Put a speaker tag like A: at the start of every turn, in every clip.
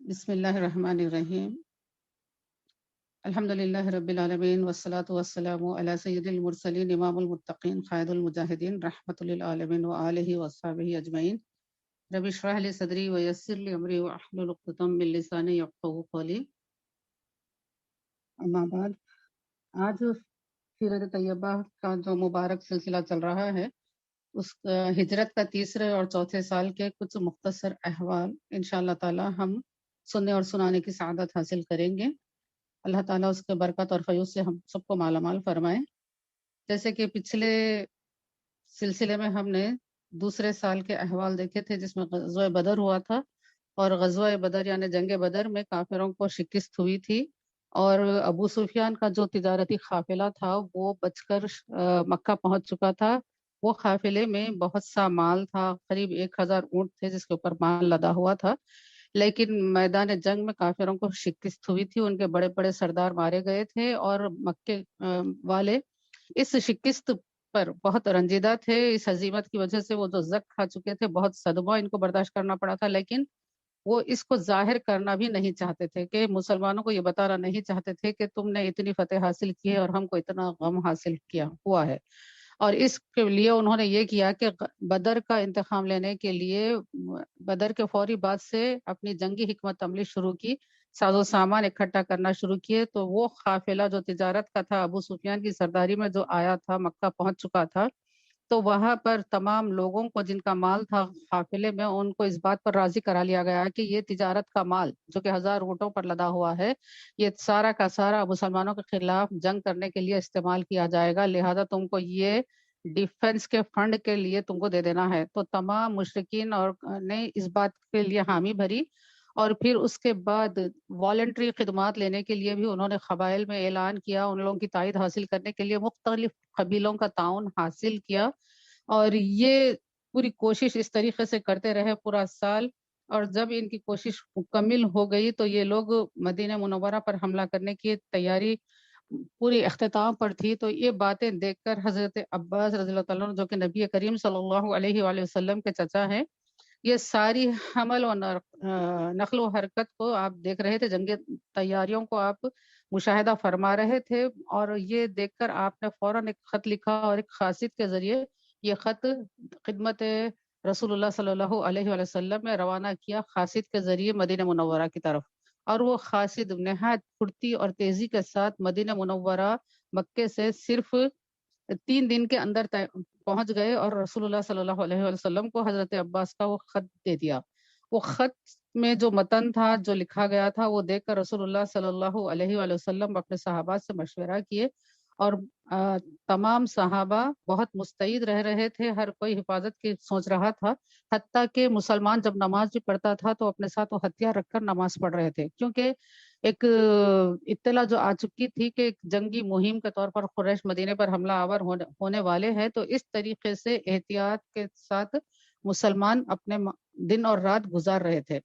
A: بسم اللہ الرحمن الرحیم الحمد للہ رب العالمین والصلاة والسلام علی سید المرسلین امام المتقین قائد المجاہدین رحمۃ للعالمین وآلہ وصحبہ اجمعین رب اشرح لی صدری ویسر لی امری واحلل عقدۃ من لسانی یفقہوا قولی اما بعد آج سیرت طیبہ کا جو مبارک سلسلہ چل رہا ہے اس ہجرت کا تیسرے اور چوتھے سال کے کچھ مختصر احوال انشاءاللہ تعالی ہم سننے اور سنانے کی سعادت حاصل کریں گے۔ اللہ تعالیٰ اس کے برکت اور فیوز سے ہم سب کو مالا مال فرمائے۔ جیسے کہ پچھلے سلسلے میں ہم نے دوسرے سال کے احوال دیکھے تھے جس میں غزوہ بدر ہوا تھا، اور غزوہ بدر یعنی جنگ بدر میں کافروں کو شکست ہوئی تھی، اور ابو سفیان کا جو تجارتی قافلہ تھا وہ بچ کر مکہ پہنچ چکا تھا۔ وہ قافلے میں بہت سا مال تھا، قریب 1000 اونٹ تھے جس کے اوپر مال لدا ہوا تھا، لیکن میدان جنگ میں کافروں کو شکست ہوئی تھی، ان کے بڑے بڑے سردار مارے گئے تھے، اور مکے والے اس شکست پر بہت رنجیدہ تھے۔ اس ہزیمت کی وجہ سے وہ جو زخ کھا چکے تھے، بہت صدمہ ان کو برداشت کرنا پڑا تھا، لیکن وہ اس کو ظاہر کرنا بھی نہیں چاہتے تھے، کہ مسلمانوں کو یہ بتانا نہیں چاہتے تھے کہ تم نے اتنی فتح حاصل کی ہے اور ہم کو اتنا غم حاصل کیا ہوا ہے۔ اور اس کے لیے انہوں نے یہ کیا کہ بدر کا انتقام لینے کے لیے بدر کے فوری بعد سے اپنی جنگی حکمت عملی شروع کی، ساز و سامان اکٹھا کرنا شروع کیے۔ تو وہ قافلہ جو تجارت کا تھا، ابو سفیان کی سرداری میں جو آیا تھا، مکہ پہنچ چکا تھا، تو وہاں پر تمام لوگوں کو جن کا مال تھا قافلے میں، ان کو اس بات پر راضی کرا لیا گیا کہ یہ تجارت کا مال جو کہ 1000 اونٹوں پر لدا ہوا ہے، یہ سارا کا سارا مسلمانوں کے خلاف جنگ کرنے کے لیے استعمال کیا جائے گا، لہذا تم کو یہ ڈیفنس کے فنڈ کے لیے تم کو دے دینا ہے۔ تو تمام مشرکین اور نے اس بات کے لیے حامی بھری، اور پھر اس کے بعد والنٹری خدمات لینے کے لیے بھی انہوں نے قبائل میں اعلان کیا، ان لوگوں کی تائید حاصل کرنے کے لیے مختلف قبیلوں کا تعاون حاصل کیا، اور یہ پوری کوشش اس طریقے سے کرتے رہے پورا سال۔ اور جب ان کی کوشش مکمل ہو گئی تو یہ لوگ مدینہ منورہ پر حملہ کرنے کی تیاری پوری اختتام پر تھی۔ تو یہ باتیں دیکھ کر حضرت عباس رضی اللہ تعالیٰ عنہ، جو کہ نبی کریم صلی اللہ علیہ وآلہ وسلم کے چچا ہیں، یہ ساری حمل و نقل و حرکت کو آپ دیکھ رہے تھے، جنگ تیاریوں کو آپ مشاہدہ فرما رہے تھے، اور یہ دیکھ کر آپ نے فوراً ایک خط لکھا، اور ایک قاصد کے ذریعے یہ خط خدمت رسول اللہ صلی اللہ علیہ وآلہ وسلم میں روانہ کیا، قاصد کے ذریعے مدینہ منورہ کی طرف۔ اور وہ قاصد نہایت پھرتی اور تیزی کے ساتھ مدینہ منورہ مکے سے صرف 3 دن کے اندر پہنچ گئے، اور رسول اللہ صلی اللہ علیہ وآلہ وسلم کو حضرت عباس کا وہ خط دے دیا۔ وہ خط میں جو متن تھا، جو لکھا گیا تھا، وہ دیکھ کر رسول اللہ صلی اللہ علیہ وآلہ وسلم اپنے صحابہ سے مشورہ کیے، اور تمام صحابہ بہت مستعد رہ رہے تھے، ہر کوئی حفاظت کی سوچ رہا تھا، حتیٰ کہ مسلمان جب نماز بھی پڑھتا تھا تو اپنے ساتھ وہ ہتھیار رکھ کر نماز پڑھ رہے تھے، کیونکہ ایک اطلاع جو آ چکی تھی کہ ایک جنگی مہم کے طور پر قریش مدینے پر حملہ آور ہونے والے ہیں، تو اس طریقے سے احتیاط کے ساتھ مسلمان اپنے دن اور رات گزار رہے تھے۔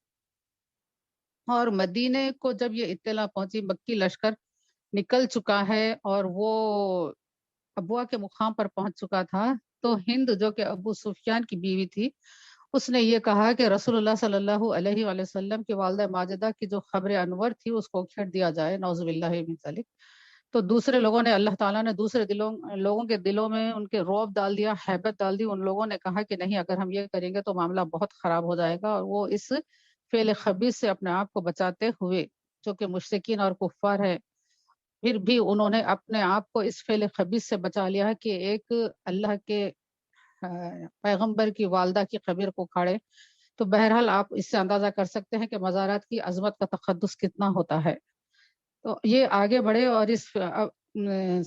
A: اور مدینے کو جب یہ اطلاع پہنچی، مکی لشکر نکل چکا ہے اور وہ ابوا کے مقام پر پہنچ چکا تھا، تو ہند جو کہ ابو سفیان کی بیوی تھی، اس نے یہ کہا کہ رسول اللہ صلی اللہ علیہ وآلہ وسلم کی والدہ ماجدہ کی جو خبر انور تھی اس کو کھیڑ دیا جائے، نعوذ باللہ من ذالک۔ تو دوسرے لوگوں نے، اللہ تعالیٰ نے دوسرے لوگوں کے دلوں میں ان کے رعب ڈال دیا، ہیبت ڈال دی۔ ان لوگوں نے کہا کہ نہیں، اگر ہم یہ کریں گے تو معاملہ بہت خراب ہو جائے گا، اور وہ اس فعل خبیث سے اپنے آپ کو بچاتے ہوئے، جو کہ مشرکین اور کفار ہے، پھر بھی انہوں نے اپنے آپ کو اس فعل خبیث سے بچا لیا کہ ایک اللہ کے پیغمبر کی والدہ کی خبر کو کھاڑے۔ تو بہرحال آپ اس سے اندازہ کر سکتے ہیں کہ مزارات کی عظمت کا تقدس کتنا ہوتا ہے۔ تو یہ آگے بڑھے اور اس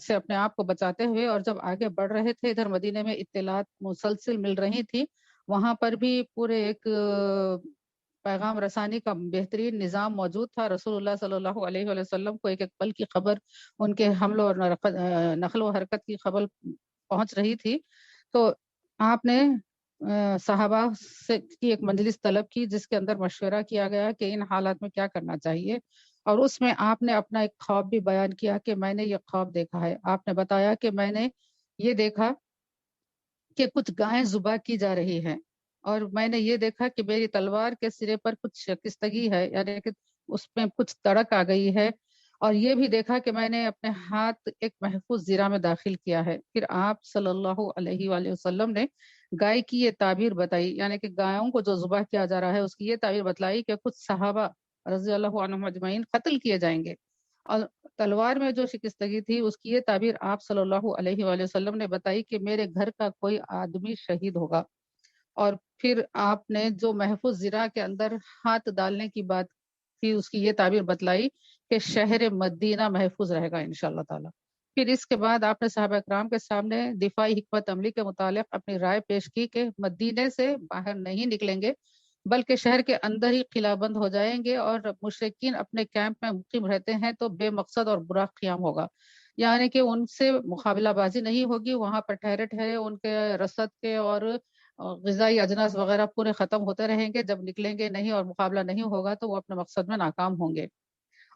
A: سے اپنے آپ کو بچاتے ہوئے، اور جب آگے بڑھ رہے تھے، ادھر مدینے میں اطلاعات مسلسل مل رہی تھی، وہاں پر بھی پورے ایک پیغام رسانی کا بہترین نظام موجود تھا۔ رسول اللہ صلی اللہ علیہ وآلہ وسلم کو ایک ایک پل کی خبر، ان کے حمل اور نقل و حرکت کی خبر پہنچ رہی تھی۔ تو آپ نے صحابہ سے کی ایک مجلس طلب کی، جس کے اندر مشورہ کیا گیا کہ ان حالات میں کیا کرنا چاہیے، اور اس میں آپ نے اپنا ایک خواب بھی بیان کیا کہ میں نے یہ خواب دیکھا ہے۔ آپ نے بتایا کہ میں نے یہ دیکھا کہ کچھ گائیں ذبح کی جا رہی ہیں، اور میں نے یہ دیکھا کہ میری تلوار کے سرے پر کچھ شکستگی ہے، یعنی کہ اس میں کچھ تڑک آ گئی ہے، اور یہ بھی دیکھا کہ میں نے اپنے ہاتھ ایک محفوظ زرہ میں داخل کیا ہے۔ پھر آپ صلی اللہ علیہ وآلہ وسلم نے گائے کی یہ تعبیر بتائی، یعنی کہ گایوں کو جو ذبح کیا جا رہا ہے اس کی یہ تعبیر بتلائی کہ کچھ صحابہ رضی اللہ عنہم اجمعین قتل کیے جائیں گے، اور تلوار میں جو شکستگی تھی اس کی یہ تعبیر آپ صلی اللہ علیہ وآلہ وسلم نے بتائی کہ میرے گھر کا کوئی آدمی شہید ہوگا۔ اور پھر آپ نے جو محفوظ زرہ کے اندر ہاتھ ڈالنے کی بات تھی اس کی یہ تعبیر بتلائی کہ شہر مدینہ محفوظ رہے گا انشاءاللہ تعالی۔ پھر اس کے بعد آپ نے صحابہ اکرام کے سامنے دفاعی حکمت عملی کے متعلق اپنی رائے پیش کی کہ مدینے سے باہر نہیں نکلیں گے بلکہ شہر کے اندر ہی قلعہ بند ہو جائیں گے، اور مشرکین اپنے کیمپ میں مقیم رہتے ہیں تو بے مقصد اور برا قیام ہوگا، یعنی کہ ان سے مقابلہ بازی نہیں ہوگی، وہاں پر ٹھہرے ٹھہرے ان کے رسد کے اور غذائی اجناس وغیرہ پورے ختم ہوتے رہیں گے، جب نکلیں گے نہیں اور مقابلہ نہیں ہوگا تو وہ اپنے مقصد میں ناکام ہوں گے۔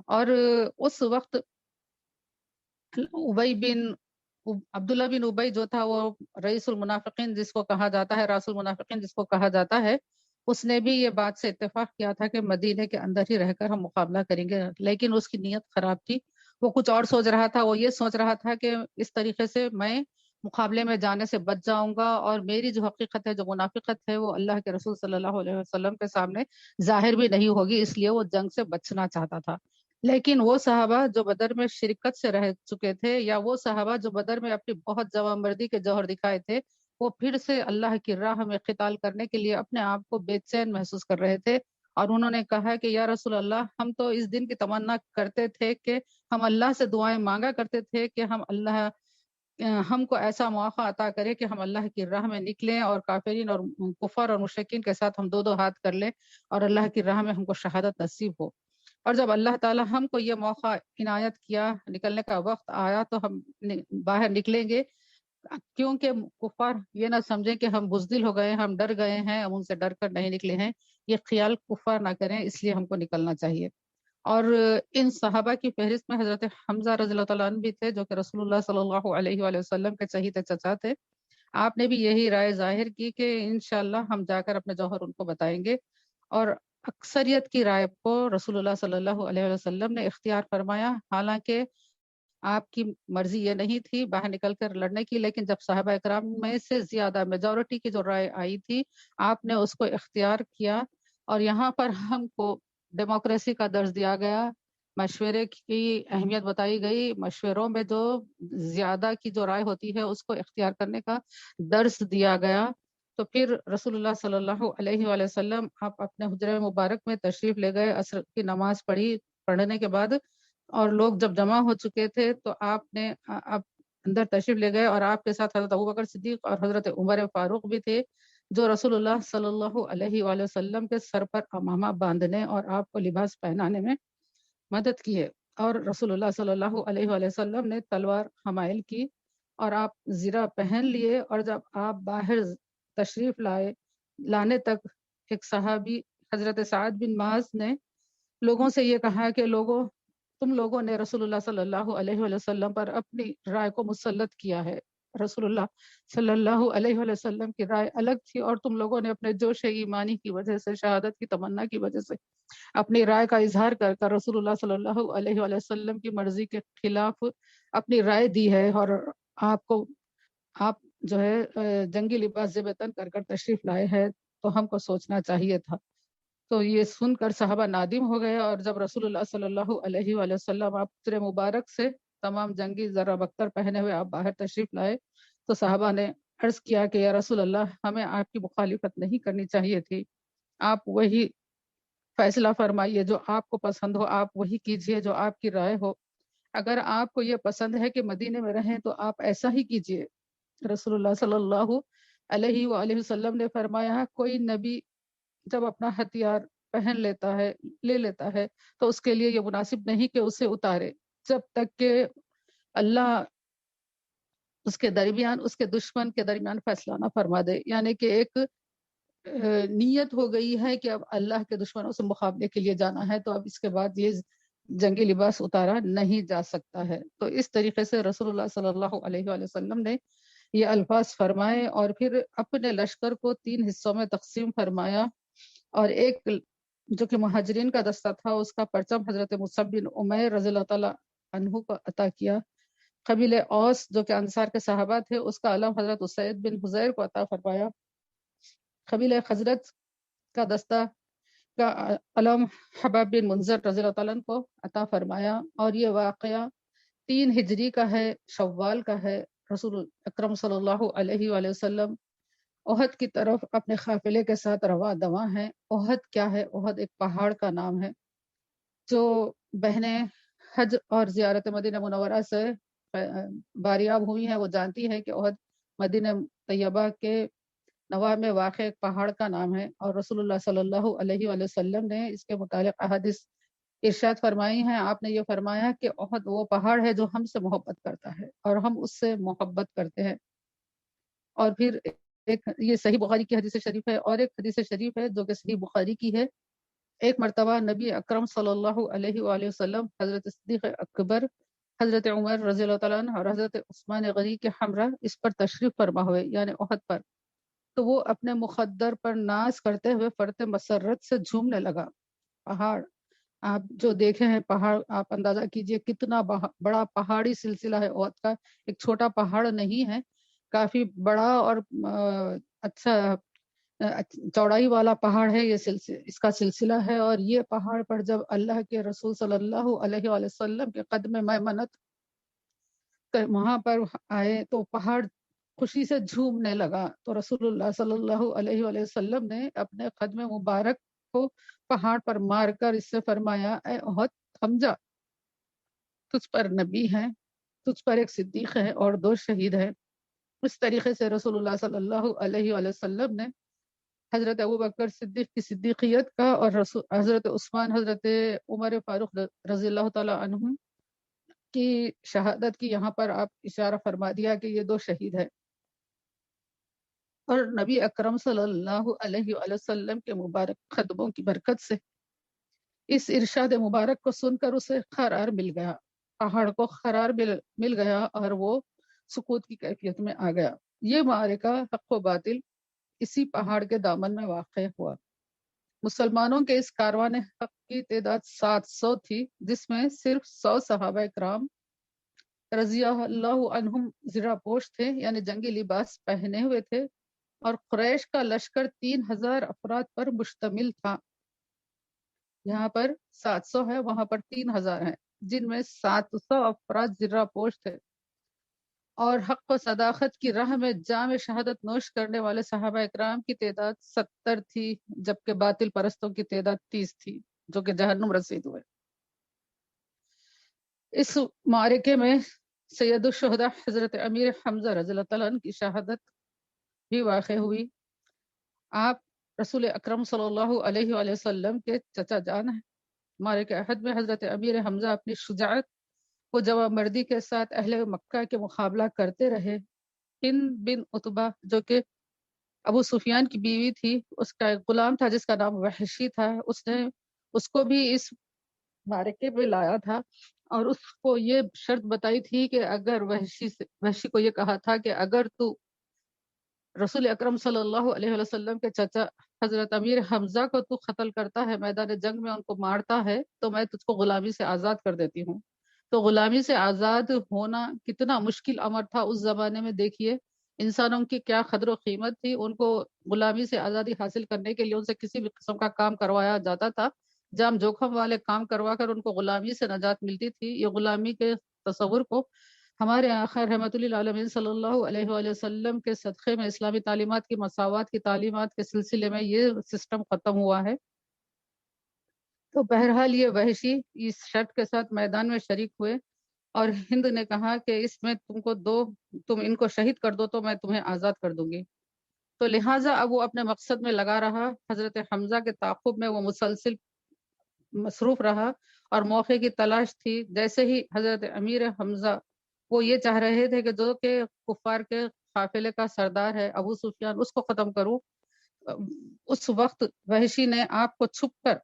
A: اور اس وقت ابی بن عبداللہ بن ابی جو تھا، وہ رئیس المنافقین جس کو کہا جاتا ہے، راس المنافقین جس کو کہا جاتا ہے، اس نے بھی یہ بات سے اتفاق کیا تھا کہ مدینے کے اندر ہی رہ کر ہم مقابلہ کریں گے، لیکن اس کی نیت خراب تھی، وہ کچھ اور سوچ رہا تھا۔ وہ یہ سوچ رہا تھا کہ اس طریقے سے میں مقابلے میں جانے سے بچ جاؤں گا، اور میری جو حقیقت ہے، جو منافقت ہے، وہ اللہ کے رسول صلی اللہ علیہ وسلم کے سامنے ظاہر بھی نہیں ہوگی، اس لیے وہ جنگ سے بچنا چاہتا تھا۔ لیکن وہ صحابہ جو بدر میں شرکت سے رہ چکے تھے، یا وہ صحابہ جو بدر میں اپنی بہت جوانمردی کے جوہر دکھائے تھے، وہ پھر سے اللہ کی راہ میں قتال کرنے کے لیے اپنے آپ کو بے چین محسوس کر رہے تھے، اور انہوں نے کہا کہ یا رسول اللہ، ہم تو اس دن کی تمنا کرتے تھے کہ ہم اللہ سے دعائیں مانگا کرتے تھے کہ ہم کو ایسا موقع عطا کرے کہ ہم اللہ کی راہ میں نکلیں اور کافرین اور کفار اور مشرکین کے ساتھ ہم دو دو ہاتھ کر لیں، اور اللہ کی راہ میں ہم کو شہادت نصیب ہو۔ اور جب اللہ تعالی ہم کو یہ موقع عنایت کیا، نکلنے کا وقت آیا تو ہم باہر نکلیں گے، کیونکہ کفار یہ نہ سمجھیں کہ ہم بزدل ہو گئے، ہم ڈر گئے ہیں، ہم ان سے ڈر کر نہیں نکلے ہیں، یہ خیال کفار نہ کریں، اس لیے ہم کو نکلنا چاہیے۔ اور ان صحابہ کی فہرست میں حضرت حمزہ رضی اللہ تعالیٰ عنہ بھی تھے، جو کہ رسول اللہ صلی اللہ علیہ وآلہ وسلم کے چہیتے چچا تھے۔ آپ نے بھی یہی رائے ظاہر کی کہ انشاءاللہ ہم جا کر اپنے جوہر ان کو بتائیں گے، اور اکثریت کی رائے کو رسول اللہ صلی اللہ علیہ وسلم نے اختیار فرمایا، حالانکہ آپ کی مرضی یہ نہیں تھی باہر نکل کر لڑنے کی، لیکن جب صحابہ اکرام میں سے زیادہ میجورٹی کی جو رائے آئی تھی، آپ نے اس کو اختیار کیا، اور یہاں پر ہم کو ڈیموکریسی کا درس دیا گیا، مشورے کی اہمیت بتائی گئی، مشوروں میں جو زیادہ کی جو رائے ہوتی ہے اس کو اختیار کرنے کا درس دیا گیا۔ تو پھر رسول اللہ صلی اللہ علیہ وآلہ وسلم آپ اپنے حجرہ مبارک میں تشریف لے گئے، عصر کی نماز پڑھنے کے بعد، اور لوگ جب جمع ہو چکے تھے تو آپ نے اندر تشریف لے گئے، اور آپ کے ساتھ حضرت ابوبکر صدیق اور حضرت عمر فاروق بھی تھے، جو رسول اللہ صلی اللہ علیہ وآلہ وسلم کے سر پر امامہ باندھنے اور آپ کو لباس پہنانے میں مدد کی ہے۔ اور رسول اللہ صلی اللہ علیہ وآلہ وسلم نے تلوار حمائل کی، اور آپ زرہ پہن لیے، اور جب آپ باہر تشریف لانے تک ایک صحابی حضرت سعد بن معاذ نے لوگوں سے یہ کہا کہ تم لوگوں نے رسول اللہ صلی اللہ علیہ وآلہ وسلم پر اپنی رائے کو مسلط کیا ہے، رسول اللہ صلی اللہ علیہ وآلہ وسلم کی رائے الگ تھی، اور تم لوگوں نے اپنے جوش ایمانی کی وجہ سے، شہادت کی تمنا کی وجہ سے اپنی رائے کا اظہار کر کر رسول اللہ صلی اللہ علیہ وآلہ وسلم کی مرضی کے خلاف اپنی رائے دی ہے، اور آپ جو ہے جنگی لباس زیب تن کر کر تشریف لائے ہیں، تو ہم کو سوچنا چاہیے تھا۔ تو یہ سن کر صحابہ نادم ہو گئے، اور جب رسول اللہ صلی اللہ علیہ وآلہ وسلم آپ حجرہ مبارک سے تمام جنگی ذرہ بختر پہنے ہوئے آپ باہر تشریف لائے، تو صحابہ نے عرض کیا کہ یا رسول اللہ، ہمیں آپ کی مخالفت نہیں کرنی چاہیے تھی، آپ وہی فیصلہ فرمائیے جو آپ کو پسند ہو، آپ وہی کیجئے جو آپ کی رائے ہو، اگر آپ کو یہ پسند ہے کہ مدینے میں رہیں تو آپ ایسا ہی کیجئے۔ رسول اللہ صلی اللہ علیہ وآلہ وسلم نے فرمایا، کوئی نبی جب اپنا ہتھیار لے لیتا ہے تو اس کے لیے یہ مناسب نہیں کہ اسے اتارے جب تک کہ اللہ اس کے دشمن کے درمیان فیصلہ نہ فرما دے، یعنی کہ ایک نیت ہو گئی ہے کہ اب اللہ کے دشمنوں سے مقابلے کے لیے جانا ہے، تو اب اس کے بعد یہ جنگی لباس اتارا نہیں جا سکتا ہے۔ تو اس طریقے سے رسول اللہ صلی اللہ علیہ وآلہ وسلم نے یہ الفاظ فرمائے اور پھر اپنے لشکر کو 3 حصوں میں تقسیم فرمایا، اور ایک جو کہ مہاجرین کا دستہ تھا اس کا پرچم حضرت مصعب بن عمیر رضی اللہ تعالیٰ عنہ کو عطا کیا۔ قبیلہ اوس جو کہ انصار کے صحابہ تھے اس کا علم حضرت اسید بن حضیر کو عطا فرمایا۔ قبیلہ خزرج کا دستہ کا علم حباب بن منذر رضی اللہ تعالیٰ عنہ کو عطا فرمایا، اور یہ واقعہ 3 ہجری کا ہے، شوال کا ہے۔ رسول اکرم صلی اللہ علیہ وآلہ وسلم احد کی طرف اپنے قافلے کے ساتھ رواں دواں ہیں۔ احد کیا ہے؟ احد ایک پہاڑ کا نام ہے۔ جو بہنیں حج اور زیارت مدینہ منورہ سے باریاب ہوئی ہیں وہ جانتی ہیں کہ احد مدینہ طیبہ کے نواح میں واقع ایک پہاڑ کا نام ہے، اور رسول اللہ صلی اللہ علیہ وآلہ وسلم نے اس کے متعلق احادیث ارشاد فرمائی ہیں۔ آپ نے یہ فرمایا کہ احد وہ پہاڑ ہے جو ہم سے محبت کرتا ہے اور ہم اس سے محبت کرتے ہیں۔ اور پھر ایک یہ صحیح بخاری کی حدیث شریف ہے، اور ایک حدیث شریف ہے جو کہ صحیح بخاری کی ہے۔ ایک مرتبہ نبی اکرم صلی اللہ علیہ وآلہ وسلم حضرت صدیق اکبر، حضرت عمر رضی اللہ تعالیٰ عنہ اور حضرت عثمان غنی کے ہمراہ اس پر تشریف فرما ہوئے، یعنی احد پر، تو وہ اپنے مخدر پر ناز کرتے ہوئے فرط مسرت سے جھومنے لگا۔ پہاڑ آپ جو دیکھے ہیں، پہاڑ آپ اندازہ کیجئے کتنا بڑا پہاڑی سلسلہ ہے احد کا، ایک چھوٹا پہاڑ نہیں ہے، کافی بڑا اور اچھا چوڑائی والا پہاڑ ہے یہ اس کا سلسلہ ہے۔ اور یہ پہاڑ پر جب اللہ کے رسول صلی اللہ علیہ وآلہ وسلم کے قدم میمنت وہاں پر آئے تو پہاڑ خوشی سے جھومنے لگا، تو رسول اللہ صلی اللہ علیہ وآلہ وسلم نے اپنے قدم مبارک کو پہاڑ پر مار کر اس سے فرمایا، اے احد تھم جا، تجھ پر نبی ہے، تجھ پر ایک صدیق ہے اور 2 شہید ہیں۔ اس طریقے سے رسول اللہ صلی اللہ علیہ وآلہ وسلم نے حضرت ابوبکر صدیق کی صدیقیت کا اور حضرت عثمان، حضرت عمر فاروق رضی اللہ تعالیٰ عنہ کی شہادت کی یہاں پر آپ اشارہ فرما دیا کہ یہ 2 شہید ہیں۔ اور نبی اکرم صلی اللہ علیہ وآلہ وسلم کے مبارک قدموں کی برکت سے اس ارشاد مبارک کو سن کر اسے قرار مل گیا، پہاڑ کو قرار مل گیا اور وہ سکوت کی کیفیت میں آ گیا۔ یہ معرکہ حق و باطل اسی پہاڑ کے دامن میں واقع ہوا۔ مسلمانوں کے اس کاروان حق کی تعداد 700 تھی، جس میں صرف 100 صحابہ کرام رضی اللہ عنہم زرہ پوش تھے، یعنی جنگی لباس پہنے ہوئے تھے، اور قریش کا لشکر 3000 افراد پر مشتمل تھا۔ یہاں پر 700 ہے، وہاں پر 3000 ہیں، جن میں 700 افراد زرہ پوش تھے، اور حق و صداقت کی راہ میں جام شہادت نوش کرنے والے صحابہ اکرام کی تعداد 70 تھی، جبکہ باطل پرستوں کی تعداد 30 تھی جو کہ جہنم رسید ہوئے۔ اس معرکے میں سید الشہداء حضرت امیر حمزہ رضی اللہ تعالیٰ عنہ کی شہادت بھی واقع ہوئی۔ آپ رسول اکرم صلی اللہ علیہ وآلہ وسلم کے چچا جان ہیں۔ معرکہ احد میں حضرت امیر حمزہ اپنی شجاعت وہ جواب مردی کے ساتھ اہل مکہ کے مقابلہ کرتے رہے۔ ہند بن عتبہ جو کہ ابو سفیان کی بیوی تھی، اس کا ایک غلام تھا جس کا نام وحشی تھا، اس نے اس کو بھی اس معرکے میں لایا تھا، اور اس کو یہ شرط بتائی تھی کہ اگر وحشی کو یہ کہا تھا کہ اگر تو رسول اکرم صلی اللہ علیہ وسلم کے چچا حضرت امیر حمزہ کو تو قتل کرتا ہے، میدان جنگ میں ان کو مارتا ہے، تو میں تجھ کو غلامی سے آزاد کر دیتی ہوں۔ تو غلامی سے آزاد ہونا کتنا مشکل امر تھا اس زمانے میں، دیکھیے انسانوں کی کیا قدر و قیمت تھی۔ ان کو غلامی سے آزادی حاصل کرنے کے لیے ان سے کسی بھی قسم کا کام کروایا جاتا تھا، جام جوخم والے کام کروا کر ان کو غلامی سے نجات ملتی تھی۔ یہ غلامی کے تصور کو ہمارے آخر رحمت للعالمین صلی اللہ علیہ وآلہ وسلم کے صدقے میں اسلامی تعلیمات کی مساوات کی تعلیمات کے سلسلے میں یہ سسٹم ختم ہوا ہے۔ تو بہرحال یہ وحشی اس شرط کے ساتھ میدان میں شریک ہوئے، اور ہند نے کہا کہ اس میں تم ان کو شہید کر دو تو میں تمہیں آزاد کر دوں گی۔ تو لہٰذا اب وہ اپنے مقصد میں لگا رہا، حضرت حمزہ کے تعاقب میں وہ مسلسل مصروف رہا، اور موقع کی تلاش تھی۔ جیسے ہی حضرت امیر حمزہ وہ یہ چاہ رہے تھے کہ جو کہ کفار کے قافلے کا سردار ہے ابو سفیان، اس کو ختم کروں، اس وقت وحشی نے آپ کو چھپ کر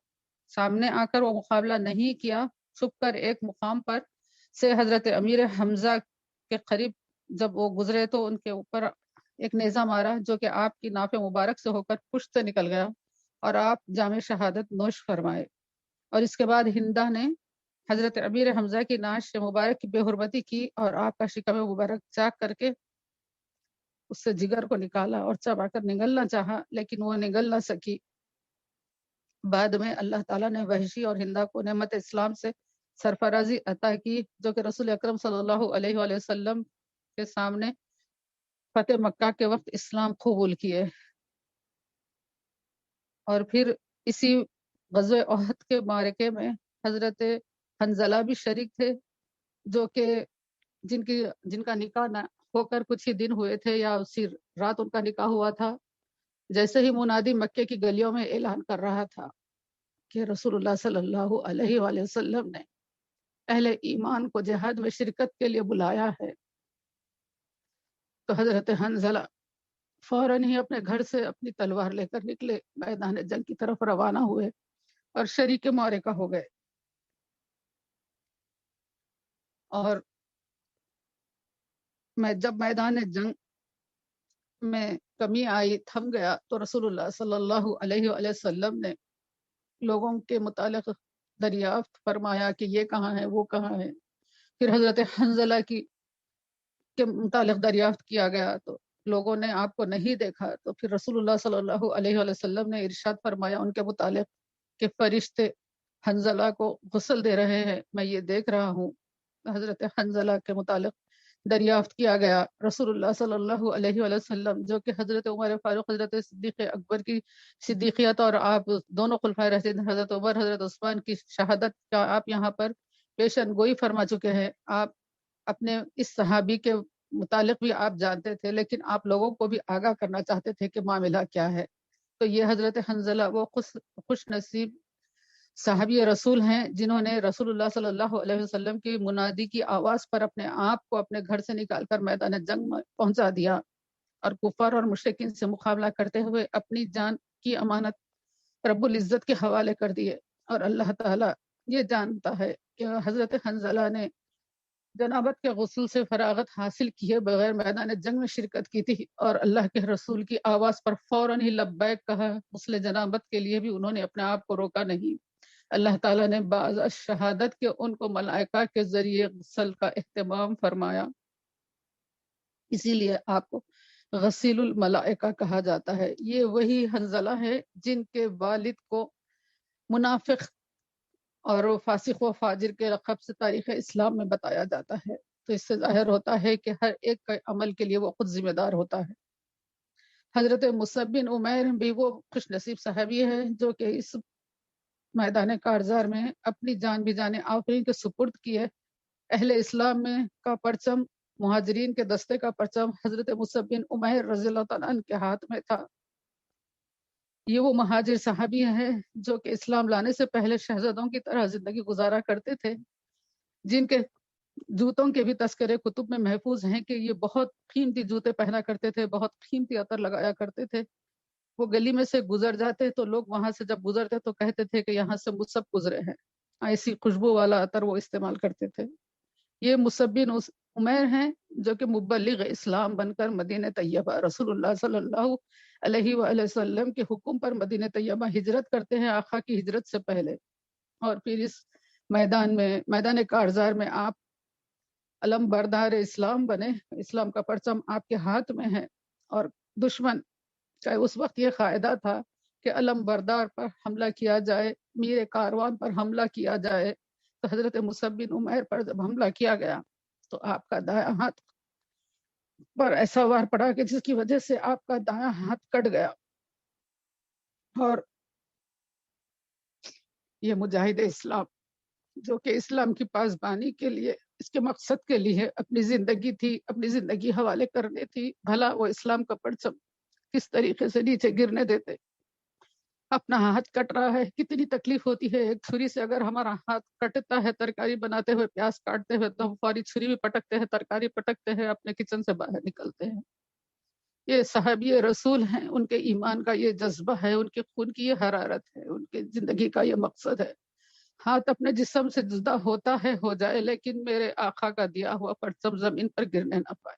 A: سامنے آ کر وہ مقابلہ نہیں کیا، چھپ کر ایک مقام پر سے حضرت امیر حمزہ کے قریب جب وہ گزرے تو ان کے اوپر ایک نیزہ مارا جو کہ آپ کی ناف مبارک سے ہو کر پشت سے نکل گیا اور آپ جام شہادت نوش فرمائے۔ اور اس کے بعد ہندا نے حضرت امیر حمزہ کی ناش مبارک کی بے حرمتی کی اور آپ کا شکم مبارک چاک کر کے اس سے جگر کو نکالا اور چبا کر نگلنا چاہا، لیکن وہ نگل نہ سکی۔ بعد میں اللہ تعالیٰ نے وحشی اور ہندا کو نعمت اسلام سے سرفرازی عطا کی، جو کہ رسول اکرم صلی اللہ علیہ وآلہ وسلم کے سامنے فتح مکہ کے وقت اسلام قبول کیے۔ اور پھر اسی غزوہ احد کے معرکے میں حضرت حنزلہ بھی شریک تھے، جو کہ جن کا نکاح نہ ہو کر کچھ ہی دن ہوئے تھے یا اسی رات ان کا نکاح ہوا تھا۔ جیسے ہی منادی مکے کی گلیوں میں اعلان کر رہا تھا کہ رسول اللہ صلی اللہ علیہ وآلہ وسلم نے اہل ایمان کو جہاد میں شرکت کے لیے بلایا ہے، تو حضرت حنزلہ فوراً ہی اپنے گھر سے اپنی تلوار لے کر نکلے، میدان جنگ کی طرف روانہ ہوئے اور شریک معرکہ ہو گئے۔ اور جب میدان جنگ میں کمی آئی، تھم گیا، تو رسول اللہ صلی اللہ علیہ وآلہ وسلم نے لوگوں کے متعلق دریافت فرمایا کہ یہ کہاں ہے، وہ کہاں ہے۔ پھر حضرت حنزلہ کے متعلق دریافت کیا گیا تو لوگوں نے آپ کو نہیں دیکھا، تو پھر رسول اللہ صلی اللہ علیہ وآلہ وسلم نے ارشاد فرمایا ان کے متعلق کہ فرشتے حنزلہ کو غسل دے رہے ہیں، میں یہ دیکھ رہا ہوں۔ حضرت حنزلہ کے متعلق دریافت کیا گیا۔ رسول اللہ صلی اللہ علیہ وآلہ وسلم، جو کہ حضرت عمر فاروق، حضرت صدیق اکبر کی صدیقیت اور آپ دونوں خلفائے راشدین حضرت عمر، حضرت عثمان کی شہادت کا آپ یہاں پر پیشن گوئی فرما چکے ہیں۔ آپ اپنے اس صحابی کے متعلق بھی آپ جانتے تھے، لیکن آپ لوگوں کو بھی آگاہ کرنا چاہتے تھے کہ معاملہ کیا ہے۔ تو یہ حضرت حنزلہ وہ خوش نصیب صحابی رسول ہیں جنہوں نے رسول اللہ صلی اللہ علیہ وسلم کی منادی کی آواز پر اپنے آپ کو اپنے گھر سے نکال کر میدان جنگ میں پہنچا دیا اور کفار اور مشرکین سے مقابلہ کرتے ہوئے اپنی جان کی امانت رب العزت کے حوالے کر دیے۔ اور اللہ تعالیٰ یہ جانتا ہے کہ حضرت حنزلہ نے جنابت کے غسل سے فراغت حاصل کیے بغیر میدان جنگ میں شرکت کی تھی، اور اللہ کے رسول کی آواز پر فوراً ہی لبیک کہا۔ غسل جنابت کے لیے بھی انہوں نے اپنے آپ کو روکا نہیں۔ اللہ تعالیٰ نے بعض شہادت کے ان کو ملائکہ کے ذریعے غسل کا اہتمام فرمایا، اسی لیے آپ کو غسیل الملائکہ کہا جاتا ہے۔ یہ وہی حنزلہ ہے جن کے والد کو منافق اور فاسق و فاجر کے لقب سے تاریخ اسلام میں بتایا جاتا ہے۔ تو اس سے ظاہر ہوتا ہے کہ ہر ایک کے عمل کے لیے وہ خود ذمہ دار ہوتا ہے۔ حضرت مصعب بن عمیر بھی وہ خوش نصیب صحابی ہے جو کہ اس میدان کارزار میں اپنی جان بھی جان آفرین کے سپرد کیے۔ اہل اسلام میں کا پرچم، مہاجرین کے دستے کا پرچم حضرت مصعب بن عمیر رضی اللہ تعالیٰ عنہ کے ہاتھ میں تھا۔ یہ وہ مہاجر صحابی ہیں جو کہ اسلام لانے سے پہلے شہزادوں کی طرح زندگی گزارا کرتے تھے، جن کے جوتوں کے بھی تذکرے کتب میں محفوظ ہیں کہ یہ بہت قیمتی جوتے پہنا کرتے تھے، بہت قیمتی عطر لگایا کرتے تھے۔ وہ گلی میں سے گزر جاتے تو لوگ وہاں سے جب گزرتے تو کہتے تھے کہ یہاں سے مصعب گزرے ہیں، ایسی خوشبو والا عطر وہ استعمال کرتے تھے۔ یہ مصعب بن عمیر ہیں جو کہ مبلغ اسلام بن کر مدینہ طیبہ رسول اللہ صلی اللہ علیہ وآلہ وسلم کے حکم پر مدینہ طیبہ ہجرت کرتے ہیں آقا کی ہجرت سے پہلے۔ اور پھر اس میدان کارزار میں آپ علم بردار اسلام بنے، اسلام کا پرچم آپ کے ہاتھ میں ہے، اور دشمن کا اس وقت یہ قاعدہ تھا کہ علم بردار پر حملہ کیا جائے، میر کاروان پر حملہ کیا جائے۔ تو حضرت مصعب بن عمیر پر جب حملہ کیا گیا تو آپ کا دایاں ہاتھ پر ایسا وار پڑا کہ جس کی وجہ سے آپ کا دایاں ہاتھ کٹ گیا۔ اور یہ مجاہد اسلام جو کہ اسلام کی پاسبانی کے لیے، اس کے مقصد کے لیے اپنی زندگی تھی، اپنی زندگی حوالے کرنی تھی، بھلا وہ اسلام کا پرچم کس طریقے سے نیچے گرنے دیتے۔ اپنا ہاتھ کٹ رہا ہے، کتنی تکلیف ہوتی ہے۔ ایک چھری سے اگر ہمارا ہاتھ کٹتا ہے ترکاری بناتے ہوئے، پیاز کاٹتے ہوئے، تو ہم فوری چھری بھی پٹکتے ہیں، ترکاری پٹکتے ہیں، اپنے کچن سے باہر نکلتے ہیں۔ یہ صحابی رسول ہیں، ان کے ایمان کا یہ جذبہ ہے، ان کے خون کی یہ حرارت ہے، ان کے زندگی کا یہ مقصد ہے۔ ہاتھ اپنے جسم سے جدا ہوتا ہے ہو جائے، لیکن میرے آقا کا دیا ہوا پرچم زمین پر گرنے نہ پائے۔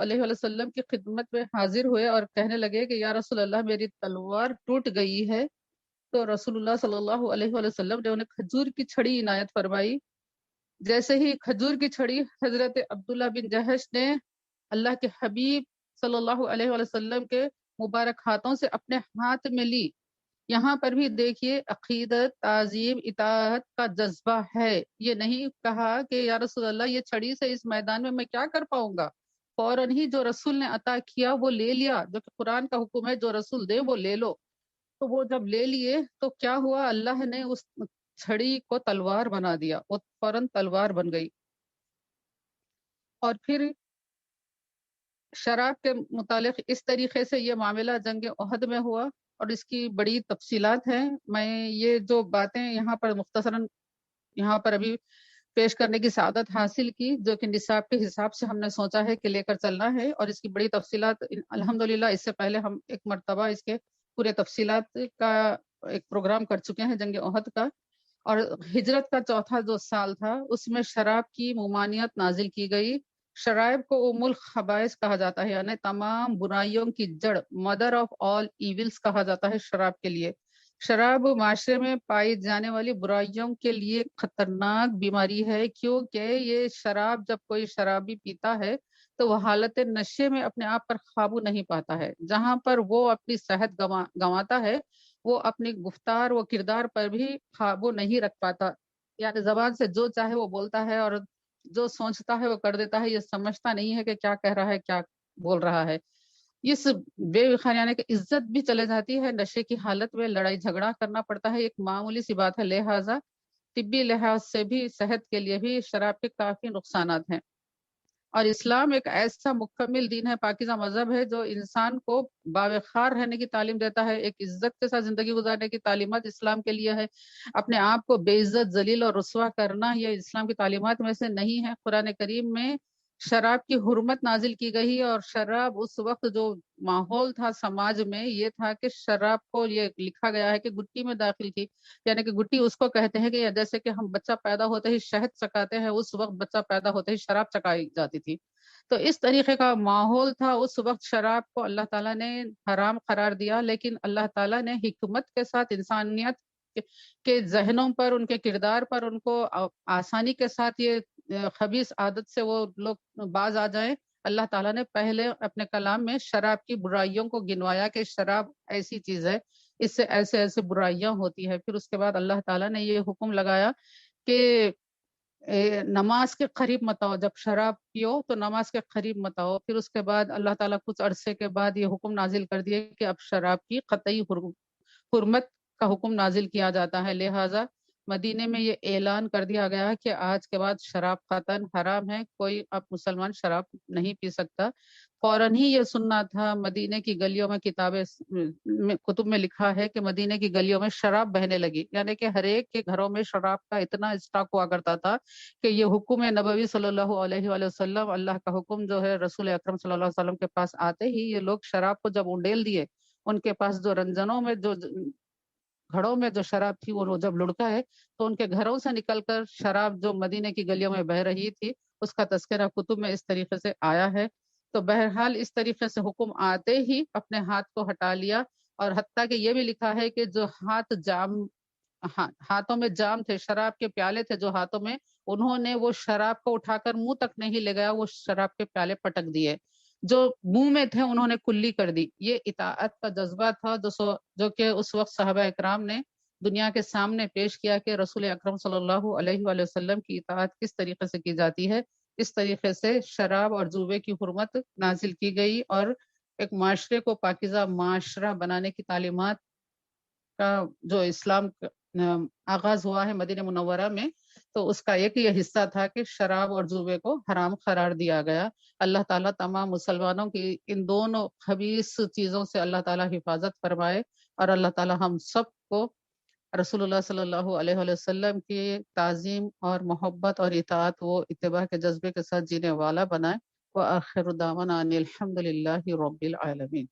A: علیہ وسلم کی خدمت میں حاضر ہوئے اور کہنے لگے کہ یا رسول اللہ میری تلوار ٹوٹ گئی ہے۔ تو رسول اللہ صلی اللہ علیہ وسلم نے انہیں کھجور کی چھڑی عنایت فرمائی۔ جیسے ہی کھجور کی چھڑی حضرت عبداللہ بن جہش نے اللہ کے حبیب صلی اللہ علیہ وسلم کے مبارک ہاتھوں سے اپنے ہاتھ میں لی۔ یہاں پر بھی دیکھیے عقیدت، تعظیم، اطاعت کا جذبہ ہے۔ یہ نہیں کہا کہ یا رسول اللہ یہ چھڑی سے اس میدان میں کیا کر پاؤں گا، فوراً ہی جو رسول نے عطا کیا وہ لے لیا، جو کہ قرآن کا حکم ہے جو رسول دے وہ لے لو۔ تو وہ جب لے لیے تو کیا ہوا، اللہ نے اس چھڑی کو تلوار بنا دیا، وہ فوراً تلوار بن گئی۔ اور پھر شراب کے متعلق اس طریقے سے یہ معاملہ جنگ احد میں ہوا، اور اس کی بڑی تفصیلات ہیں۔ میں یہ جو باتیں یہاں پر مختصراً یہاں پر ابھی پیش کرنے کی سعادت حاصل کی، جو کہ نصاب کے حساب سے ہم نے سوچا ہے کہ لے کر چلنا ہے، اور اس کی بڑی تفصیلات الحمدللہ اس سے پہلے ہم ایک مرتبہ اس کے پورے تفصیلات کا ایک پروگرام کر چکے ہیں جنگ احد کا۔ اور ہجرت کا چوتھا جو سال تھا اس میں شراب کی ممانعت نازل کی گئی۔ شراب کو ام الخبائث کہا جاتا ہے، یعنی تمام برائیوں کی جڑ، مدر آف آل ایونز کہا جاتا ہے شراب کے لیے۔ شراب معاشرے میں پائی جانے والی برائیوں کے لیے خطرناک بیماری ہے، کیونکہ یہ شراب جب کوئی شرابی پیتا ہے تو وہ حالت نشے میں اپنے آپ پر قابو نہیں پاتا ہے۔ جہاں پر وہ اپنی صحت گنواتا ہے، وہ اپنی گفتار و کردار پر بھی قابو نہیں رکھ پاتا، یعنی زبان سے جو چاہے وہ بولتا ہے، اور جو سوچتا ہے وہ کر دیتا ہے، یہ سمجھتا نہیں ہے کہ کیا کہہ رہا ہے، کیا بول رہا ہے۔ اس بے وقاریانہ کی عزت بھی چلے جاتی ہے، نشے کی حالت میں لڑائی جھگڑا کرنا پڑتا ہے، ایک معمولی سی بات ہے۔ لہٰذا طبی لحاظ سے بھی، صحت کے لیے بھی شراب کے کافی نقصانات ہیں۔ اور اسلام ایک ایسا مکمل دین ہے، پاکیزہ مذہب ہے، جو انسان کو باوقار رہنے کی تعلیم دیتا ہے، ایک عزت کے ساتھ زندگی گزارنے کی تعلیمات اسلام کے لیے ہے۔ اپنے آپ کو بے عزت، ذلیل اور رسوا کرنا یہ اسلام کی تعلیمات میں سے نہیں ہے۔ قرآن کریم میں شراب کی حرمت نازل کی گئی، اور شراب اس وقت جو ماحول تھا سماج میں یہ تھا کہ شراب کو یہ لکھا گیا ہے کہ گٹی میں داخل تھی، یعنی کہ گٹی اس کو کہتے ہیں کہ جیسے کہ ہم بچہ پیدا ہوتے ہی شہد چکاتے ہیں، اس وقت بچہ پیدا ہوتے ہی شراب چکائی جاتی تھی۔ تو اس طریقے کا ماحول تھا اس وقت۔ شراب کو اللہ تعالیٰ نے حرام قرار دیا، لیکن اللہ تعالیٰ نے حکمت کے ساتھ انسانیت کے ذہنوں پر، ان کے کردار پر، ان کو آسانی کے ساتھ یہ خبیث عادت سے وہ لوگ باز آ جائیں، اللہ تعالیٰ نے پہلے اپنے کلام میں شراب کی برائیوں کو گنوایا کہ شراب ایسی چیز ہے، اس سے ایسے ایسے برائیاں ہوتی ہے۔ پھر اس کے بعد اللہ تعالیٰ نے یہ حکم لگایا کہ نماز کے قریب مت آؤ، جب شراب پیو تو نماز کے قریب مت آؤ۔ پھر اس کے بعد اللہ تعالیٰ کچھ عرصے کے بعد یہ حکم نازل کر دیے کہ اب شراب کی قطعی حرمت کا حکم نازل کیا جاتا ہے۔ لہٰذا مدینے میں یہ اعلان کر دیا گیا کہ آج کے بعد شراب قطعاً حرام ہے، کوئی اب مسلمان شراب نہیں پی سکتا۔ فوراً ہی یہ سننا تھا۔ مدینے کی گلیوں میں کتب میں لکھا ہے کہ مدینے کی گلیوں میں شراب بہنے لگی، یعنی کہ ہر ایک کے گھروں میں شراب کا اتنا اسٹاک ہوا کرتا تھا کہ یہ حکم نبوی صلی اللہ علیہ وآلہ وسلم، اللہ کا حکم جو ہے رسول اکرم صلی اللہ علیہ وسلم کے پاس آتے ہی یہ لوگ شراب کو جب انڈیل دیے، ان کے پاس جو رنجنوں میں جو گھڑوں میں جو شراب تھی وہ جب لڑکا ہے تو ان کے گھروں سے نکل کر شراب جو مدینے کی گلیوں میں بہ رہی تھی اس کا تذکرہ کتب میں اس طریقے سے آیا ہے۔ تو بہرحال اس طریقے سے حکم آتے ہی اپنے ہاتھ کو ہٹا لیا، اور حتیٰ کہ یہ بھی لکھا ہے کہ جو ہاتھوں میں جام تھے، شراب کے پیالے تھے جو ہاتھوں میں، انہوں نے وہ شراب کو اٹھا کر منہ تک نہیں لے گیا، وہ شراب کے پیالے پٹک دیے، جو منہ میں تھے انہوں نے کلی کر دی۔ یہ اطاعت کا جذبہ تھا جو کہ اس وقت صحابہ اکرام نے دنیا کے سامنے پیش کیا کہ رسول اکرم صلی اللہ علیہ وآلہ وسلم کی اطاعت کس طریقے سے کی جاتی ہے۔ اس طریقے سے شراب اور جوے کی حرمت نازل کی گئی، اور ایک معاشرے کو پاکیزہ معاشرہ بنانے کی تعلیمات کا جو اسلام آغاز ہوا ہے مدینہ منورہ میں، تو اس کا ایک یہ حصہ تھا کہ شراب اور جوے کو حرام قرار دیا گیا۔ اللہ تعالیٰ تمام مسلمانوں کی ان دونوں خبیث چیزوں سے اللہ تعالیٰ حفاظت فرمائے، اور اللہ تعالیٰ ہم سب کو رسول اللہ صلی اللہ علیہ وآلہ وسلم کی تعظیم اور محبت اور اطاعت و اتباع کے جذبے کے ساتھ جینے والا بنائے۔ وآخر دعوانا ان الحمد للہ رب العالمین۔